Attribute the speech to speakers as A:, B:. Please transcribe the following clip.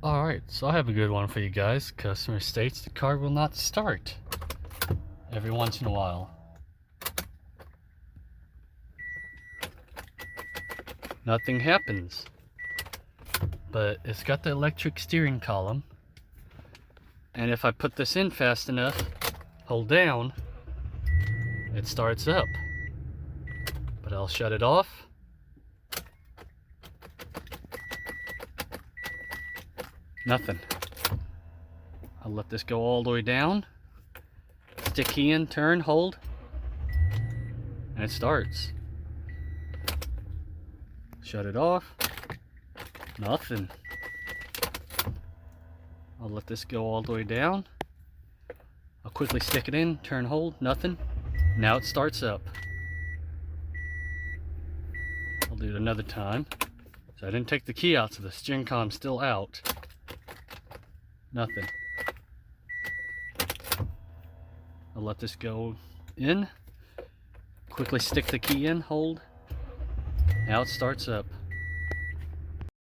A: Alright, so I have a good one for you guys. Customer states the car will not start every once in a while. Nothing happens. But it's got the electric steering column. And if I put this in fast enough, hold down, it starts up. But I'll shut it off. Nothing. I'll let this go all the way down. Stick key in, turn, hold, and it starts. Shut it off. Nothing. I'll let this go all the way down. I'll quickly stick it in, turn, hold, nothing. Now it starts up. I'll do it another time. So I didn't take the key out, so the steering column's still out. Nothing. I'll let this go in. Quickly stick the key in, hold. Now it starts up.